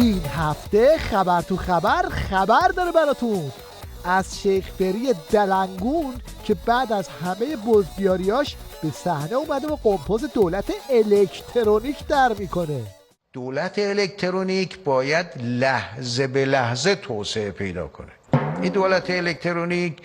این هفته خبر تو خبر داره براتون از شیخ بری دلنگون که بعد از همه بزدیاریاش به صحنه اومده و قمپوز دولت الکترونیک در میکنه. دولت الکترونیک باید لحظه به لحظه توسعه پیدا کنه. این دولت الکترونیک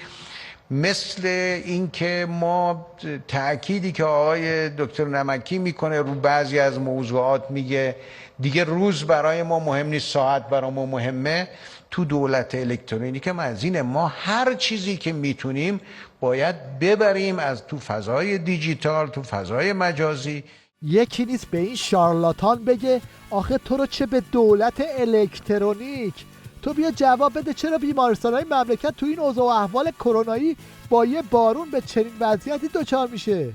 مثل اینکه ما تأکیدی که آقای دکتر نمکی میکنه رو بعضی از موضوعات میگه دیگه روز برای ما مهم نیست، ساعت برای ما مهمه. تو دولت الکترونیک ما از اینه، ما هر چیزی که میتونیم باید ببریم از تو فضای دیجیتال، تو فضای مجازی. یکی نیست به این شارلاتان بگه آخه تو رو چه به دولت الکترونیک، تو بیا جواب بده چرا بیمارستان‌های مملکت تو این اوضاع و احوال کرونایی با یه بارون به چنین وضعیتی دچار میشه.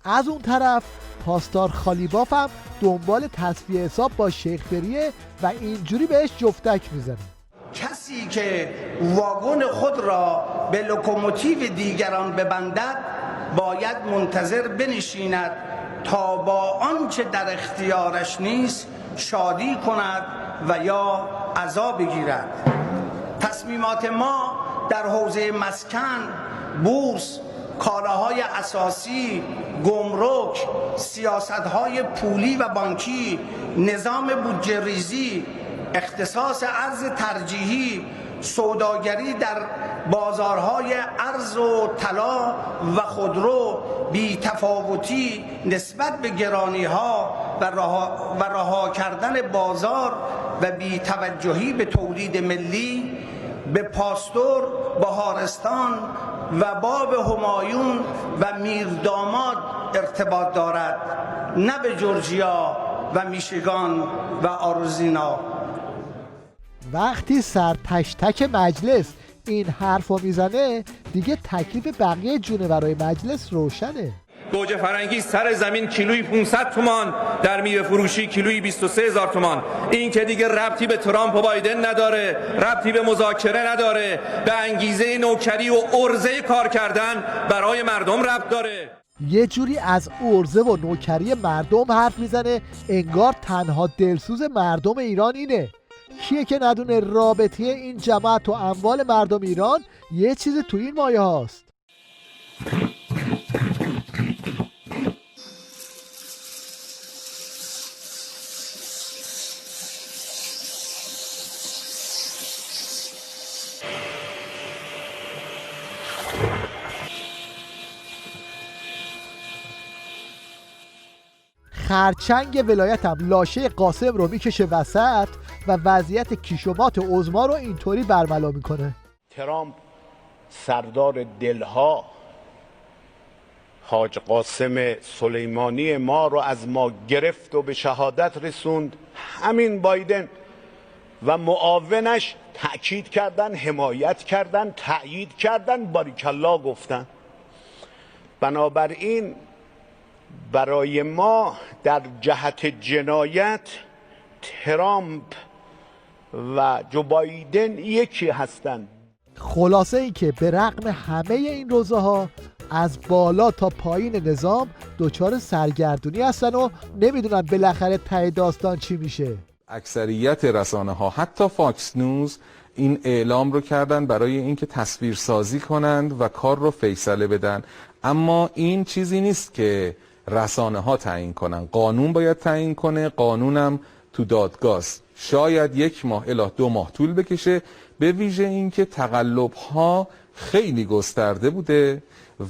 از اون طرف پاسدار خالیباف هم دنبال تصفیه حساب با شیخ بریه و اینجوری بهش جفتک میزنه. کسی که واگن خود را به لوکوموتیو دیگران ببندد باید منتظر بنشیند تا با آنچه در اختیارش نیست شادی کند و یا عزا بگیرد. تصمیمات ما در حوزه مسکن، بورس، کالاهای اساسی، گمرک، سیاست‌های پولی و بانکی، نظام بودجه ریزی، اختصاص ارز ترجیحی، سوداگری در بازارهای ارز و طلا و خودرو، بی‌تفاوتی نسبت به گرانی‌ها و رها کردن بازار و بی‌توجهی به تولید ملی، به پاستور، بهارستان و باب همایون و میرداماد ارتباط دارد، نه به جورجیا و میشیگان و آروزینا. وقتی سر تک مجلس این حرفو میزنه دیگه تکلیف بقیه جونورای مجلس روشنه. گوجه فرنگی سر زمین کیلویی 500 تومان، در میوه فروشی کیلویی 23,000 تومان. این که دیگه ربطی به ترامپ و بایدن نداره، ربطی به مذاکره نداره، به انگیزه نوکری و عرضه کار کردن برای مردم ربط داره. یه جوری از عرضه و نوکری مردم حرف میزنه انگار تنها دلسوز مردم ایران اینه. کیه که ندونه رابطه این جماعت و اموال مردم ایران یه چیز تو این مایه هاست. خرچنگ ولایتم لاشه قاسم رو میکشه وسط و وضعیت کیشومات عظما رو اینطوری برملا میکنه. ترامپ سردار دلها حاج قاسم سلیمانی ما رو از ما گرفت و به شهادت رسوند. همین بایدن و معاونش تأکید کردن، حمایت کردن، تأیید کردن، باریکالله گفتن. بنابراین برای ما در جهت جنایت ترامپ و جو بایدن یکی هستند. خلاصه این که به رغم همه این روزه ها از بالا تا پایین نظام دچار سرگردونی هستن و نمیدونن بالاخره ته داستان چی میشه. اکثریت رسانه ها حتی فاکس نیوز این اعلام رو کردن برای اینکه تصویر سازی کنند و کار رو فیصله بدن، اما این چیزی نیست که رسانه ها تعیین کنن. قانون باید تعیین کنه، قانونم تو دادگاه شاید 1 ماه الی 2 ماه طول بکشه، به ویژه اینکه تقلب ها خیلی گسترده بوده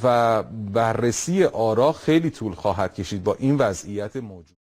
و بررسی آرا خیلی طول خواهد کشید با این وضعیت موجود.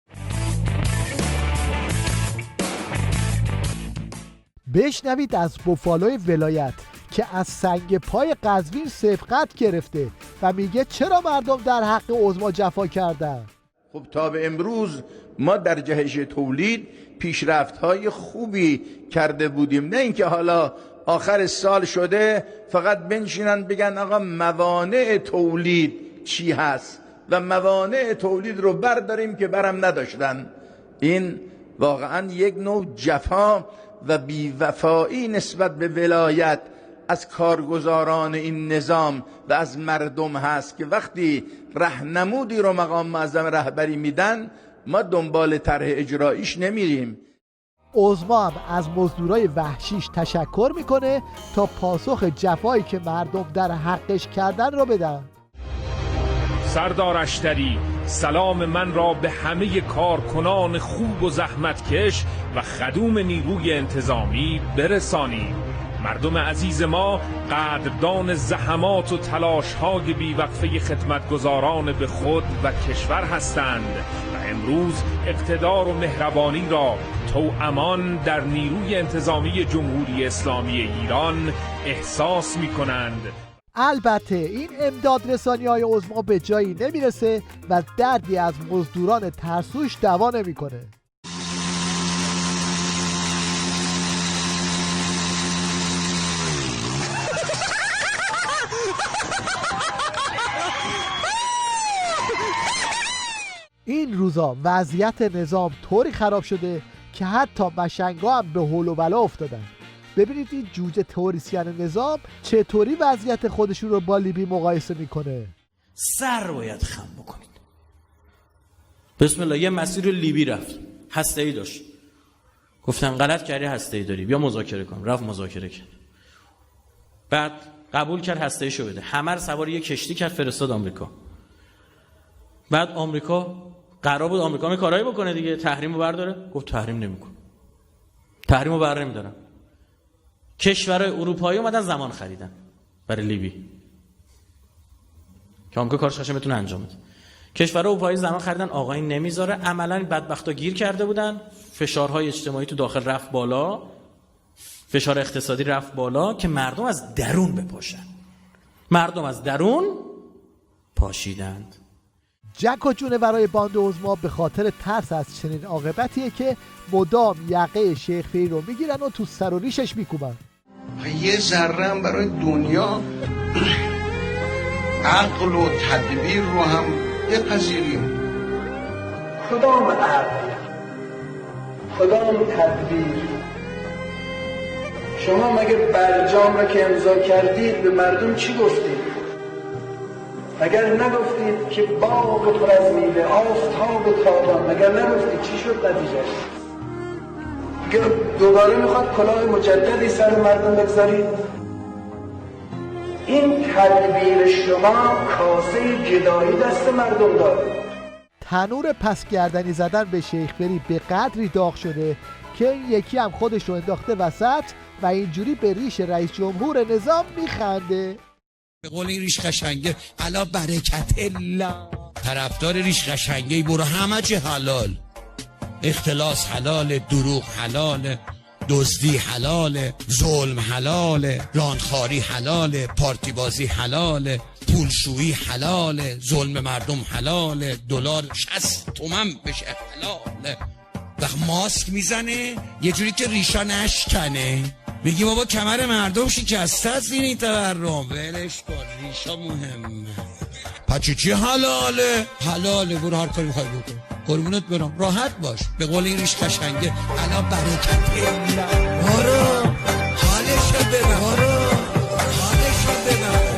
بشنوید از بوفالوی ولایت که از سنگ پای قزوین سبقت گرفته و میگه چرا مردم در حق عظما جفا کردن. خب تا به امروز ما در جهش تولید پیشرفت‌های خوبی کرده بودیم، نه اینکه حالا آخر سال شده فقط بنشینن بگن آقا موانع تولید چی هست و موانع تولید رو برداریم که برم نداشتن. این واقعا یک نوع جفا و بیوفایی نسبت به ولایت از کارگزاران این نظام و از مردم هست که وقتی راهنمودی رو مقام معظم رهبری میدن ما دنبال طرح اجراییش نمیریم. عظما هم از مزدورای وحشیش تشکر میکنه تا پاسخ جفایی که مردم در حقش کردن رو بدن. سردار اشتری، سلام من را به همه کارکنان خوب و زحمتکش و خدوم نیروی انتظامی برسانید. مردم عزیز ما قدردان زحمات و تلاش‌های بیوقفه خدمتگزاران به خود و کشور هستند و امروز اقتدار و مهربانی را توامان در نیروی انتظامی جمهوری اسلامی ایران احساس می‌کنند. البته این امداد رسانی‌های عظما به جایی نمیرسه و دردی از مزدوران ترسوش دوا نمی‌کنه. این روزا وضعیت نظام طوری خراب شده که حتی مشنگا هم به هول و بلا افتادن. ببینید این جوجه تئوریسین نظام چطوری وضعیت خودشون رو با لیبی مقایسه میکنه. سر باید خم بکنید. بسم الله. یه مسیر لیبی رفت، هسته‌ای داشت، گفتن غلط کردی هسته‌ای داری، بیا مذاکره کن. رفت مذاکره کرد، بعد قبول کرد هسته‌ایشو بده، همه رو سوار یه کشتی کرد فرستاد آمریکا. بعد آمریکا قرار بود آمریکا می کارایی بکنه دیگه، تحریمو برداره، گفت تحریم نمیکنه، تحریمو بر نمیدارم. کشورهای اروپایی اومدن زمان خریدن برای لیبی که آمریکا کارش قشنگ بتونه انجام بده. کشورهای اروپایی زمان خریدن، آقای نمیذاره. عملاً بدبختا گیر کرده بودن، فشارهای اجتماعی تو داخل رفت بالا، فشار اقتصادی رفت بالا که مردم از درون بپاشن. مردم از درون پاشیدند. جک و جونه برای باند عظما به خاطر ترس از چنین عاقبتیه که مدام یقه شیخ پیر رو میگیرن و تو سر و ریشش میکوبن. یه ذره هم برای دنیا عقل و تدبیر رو هم بپذیریم. کدام عقل، کدام تدبیر؟ شما مگه برجام را که امضا کردید به مردم چی گفتید؟ مگر نگفتید که باغ پر از میوه، آفتاب تابان، مگر نگفتید چی شد نتیجه؟ اگر دوباره میخواد کلاه مجددی سر مردم بگذارید؟ این تدبیر شما کاسه جدایی دست مردم داره. تنور پس گردنی زدن به شیخ پری به قدری داغ شده که این یکی هم خودش رو انداخته وسط و اینجوری به ریش رئیس جمهور نظام میخنده. به قول این ریش قشنگه علا برکت الله، طرفدار ریش قشنگه برو همه چه حلال، اختلاس حلال، دروغ حلال، دزدی حلال، ظلم حلال، راندخاری حلال، پارتی بازی حلال، پولشویی حلال، ظلم مردم حلال، دلار 60 تومن بشه حلال. وقت ماسک میزنه یه جوری که ریشا نشکنه، میگی بابا کمر مردم شکسته از این تورم، ولش کن ریشا مهمه. پچی حلاله؟ حلاله، برو هر کاری میخوای بکن، قربونت برم، راحت باش. به قول این ریش قشنگه علا برکت الله. برو حالشو ببر، برو حالشو ببر.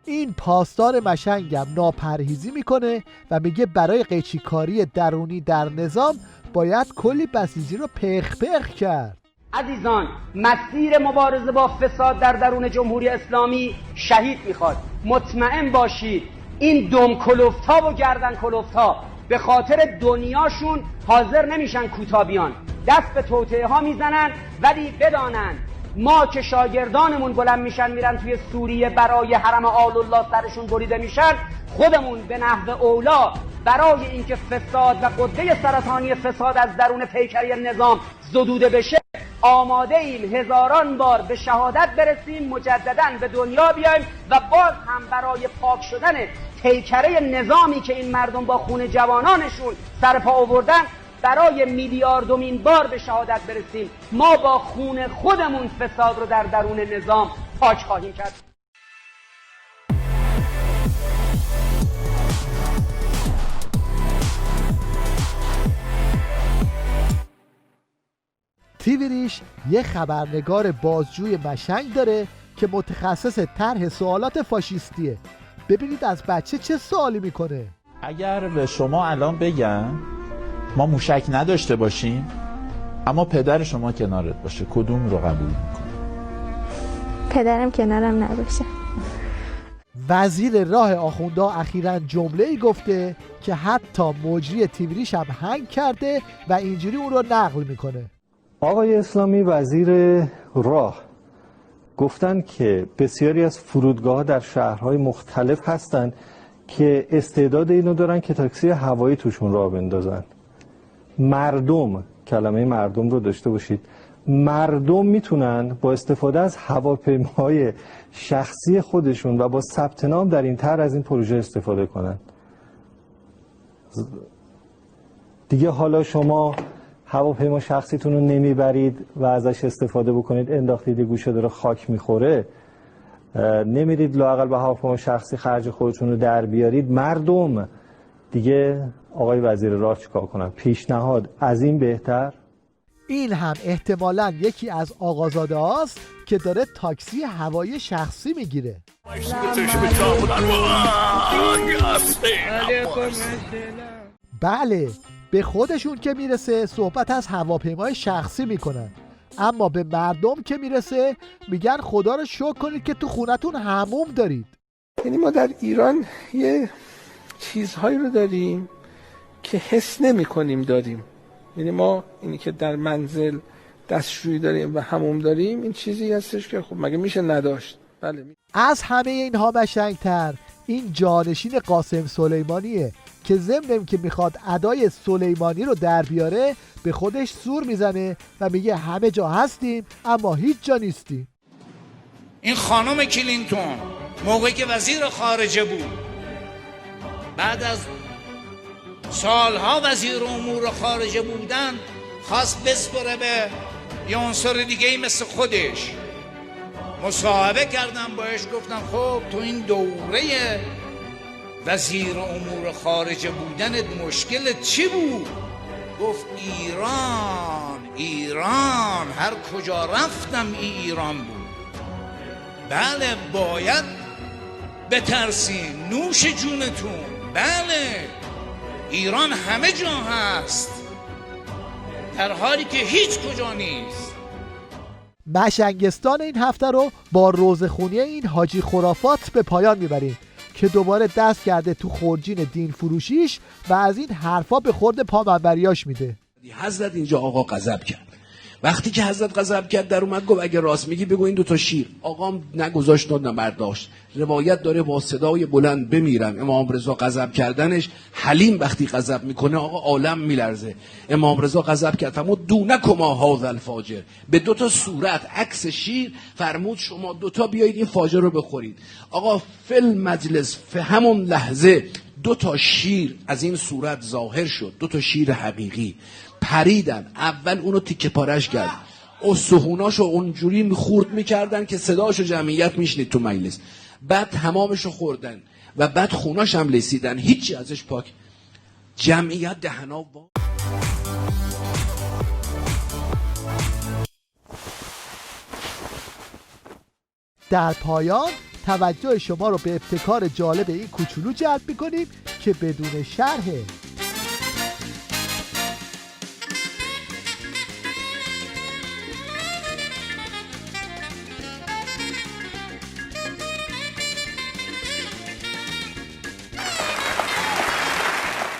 این پاسدار مشنگم ناپرهیزی میکنه و میگه برای قیچیکاری درونی در نظام باید کلی بسیجی رو پخ کرد. عزیزان، مسیر مبارزه با فساد در درون جمهوری اسلامی شهید میخواد. مطمئن باشید این دم کلفت‌ها و گردن کلفت‌ها به خاطر دنیاشون حاضر نمیشن کوتابیان، دست به توطئه ها میزنن، ولی بدانن ما که شاگردانمون بلند میشن میرن توی سوریه برای حرم آل الله سرشون بریده میشن، خودمون به نحو اولا برای اینکه فساد و قده سرطانی فساد از درون پیکری نظام زدوده بشه آماده ایم هزاران بار به شهادت برسیم، مجدداً به دنیا بیایم و باز هم برای پاک شدن پیکره نظامی که این مردم با خون جوانانشون سر پا آوردن برای میلیاردمین بار به شهادت برسیم ما با خون خودمون فساد رو در درون نظام پاک خواهیم کرد. تیوی ریش یه خبرنگار بازجوی مشنگ داره که متخصص طرح سوالات فاشیستیه. ببینید از بچه چه سوالی میکنه. اگر به شما الان بگم ما موشک نداشته باشیم اما پدر شما کنارت باشه، کدوم رو قبول میکنی؟ پدرم کنارم نباشه. وزیر راه آخوندا اخیراً جمله‌ای گفته که حتی مجری تیوی ریش هم هنگ کرده و اینجوری اون رو نقل میکنه. آقای اسلامی وزیر راه گفتن که بسیاری از فرودگاه‌ها در شهرهای مختلف هستند که استعداد اینو دارن که تاکسی هوایی توشون راه بندازن. مردم، کلمه مردم رو داشته باشید، مردم میتونن با استفاده از هواپیماهای شخصی خودشون و با ثبت نام در این طرح از این پروژه استفاده کنن. دیگه حالا شما هواپیما شخصیتون رو نمیبرید و ازش استفاده بکنید، انداختید یه گوشه داره خاک میخوره، نمیرید لااقل به هواپیما شخصی خرج خودتون رو در بیارید. مردم دیگه آقای وزیر راه چیکار کنن؟ پیشنهاد از این بهتر؟ این هم احتمالاً یکی از آقازاده هاست که داره تاکسی هوایی شخصی میگیره. بله، به خودشون که میرسه صحبت از هواپیمای شخصی میکنن، اما به مردم که میرسه میگن خدا رو شکر کنید که تو خونتون حموم دارید. یعنی ما در ایران یه چیزهایی رو داریم که حس نمی کنیم داریم. یعنی ما اینی که در منزل دستشویی داریم و حموم داریم این چیزی هستش که خب مگه میشه نداشت. بله. از همه اینها مشنگتر این جانشین قاسم سلیمانیه که ضمن که میخواد ادای سلیمانی رو در بیاره به خودش سور میزنه و میگه همه جا هستیم اما هیچ جا نیستیم. این خانم کلینتون موقعی که وزیر خارجه بود، بعد از سالها وزیر امور خارجه بودن، خواست بسپره به یه عنصر دیگه مثل خودش. مصاحبه کردم باش، گفتم خب تو این دوره وزیر امور خارجه بودنت مشکلت چی بود؟ گفت ایران هر کجا رفتم ایران بود. بله باید بترسین، نوش جونتون. بله ایران همه جا هست در حالی که هیچ کجا نیست. مشنگستان این هفته رو با روزخونی این حاجی خرافات به پایان میبریم که دوباره دست کرده تو خورجین دین فروشیش و از این حرفا به خورد پا منبریاش میده. حضرت اینجا آقا غضب کرد. وقتی که حضرت غضب کرد در اومد گفت اگه راست میگی بگو این دوتا شیر. آقا نگذاشت نه برداشت. روایت داره با صدای بلند بمیرن. امام رضا غضب کردنش، حلیم وقتی غضب میکنه آقا عالم میلرزه. امام رضا غضب کرد فرمود دونکما هذا الفاجر، به دوتا صورت عکس شیر فرمود شما دوتا بیایید این فاجر رو بخورید. آقا فل مجلس به همون لحظه دوتا شیر از این صورت ظاهر شد، دوتا شیر حقیقی پریدن. اول اونو تیکه پارش کرد، استخوناشو اونجوری میخورد میکردن که صداشو جمعیت میشنید تو مجلس. بعد تمامشو خوردن و بعد خوناش هم لسیدن، هیچی ازش پاک. جمعیت دهنا با در پایان توجه شما رو به ابتکار جالب این کوچولو جلب می‌کنیم که بدون شرح